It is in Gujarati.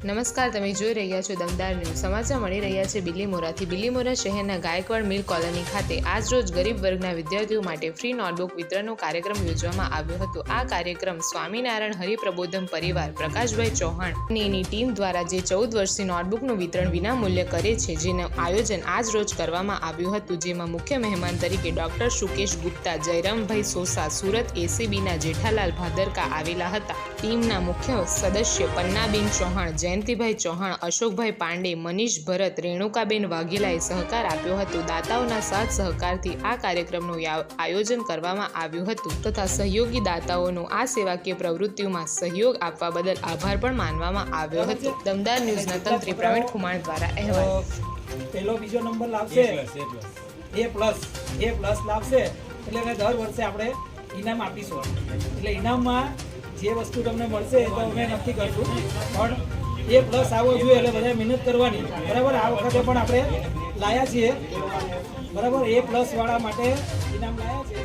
નમસ્કાર, તમે જોઈ રહ્યા છો દમદાર ન્યૂઝ. સમાચાર મળી રહ્યા છે બિલીમોરાથી. બિલીમોરા શહેરના ગાયકવાડ મિલ કોલોની ખાતે આજરોજ ગરીબ વર્ગના વિદ્યાર્થીઓ માટે ફ્રી નોટબુક વિતરણનો કાર્યક્રમ યોજવામાં આવ્યો હતો. આ કાર્યક્રમ સ્વામિનારાયણ હરિપ્રબોધમ પરિવાર પ્રકાશભાઈ ચૌહાણની ટીમ દ્વારા જે 14 વર્ષથી નોટબુકનું વિતરણ વિનામૂલ્યે કરે છે, જેનું આયોજન આજ રોજ કરવામાં આવ્યું હતું. જેમાં મુખ્ય મહેમાન તરીકે ડોક્ટર શુકેશ ગુપ્તા, જયરામભાઈ સોસા, સુરત એસીબીના જેઠાલાલ ભાદરકા આવેલા હતા. ટીમના મુખ્ય સદસ્ય પન્નાબેન ચૌહાણ, જયંતિભાઈ ચૌહાણ, અશોકભાઈ પાંડે, મનીષ ભરત, રેણુકાબેન વાઘેલાએ સહકાર આપ્યો હતો. દાતાઓના સાથ સહકારથી આ કાર્યક્રમનું આયોજન કરવામાં આવ્યું હતું તથા સહયોગી દાતાઓનો આ સેવાકીય પ્રવૃત્તિઓમાં સહયોગ આપવા બદલ આભાર પણ માનવામાં આવ્યો હતો. દમદાર ન્યૂઝના તંત્રી પ્રવીણ કુમાર દ્વારા અહેવાલ. પહેલો બીજો નંબર લાવશે A+ લાવશે એટલે એને દર વર્ષે આપણે ઇનામ આપીશું. એટલે ઇનામમાં જે વસ્તુ તમને મળશે તો અમે નક્કી કરશું, પણ A+ આવવો જોઈએ એટલે બધા મહેનત કરવાની. બરાબર, આ વખતે પણ આપણે લાયા છીએ. બરાબર, A+ વાળા માટે ઇનામ લાયા છે.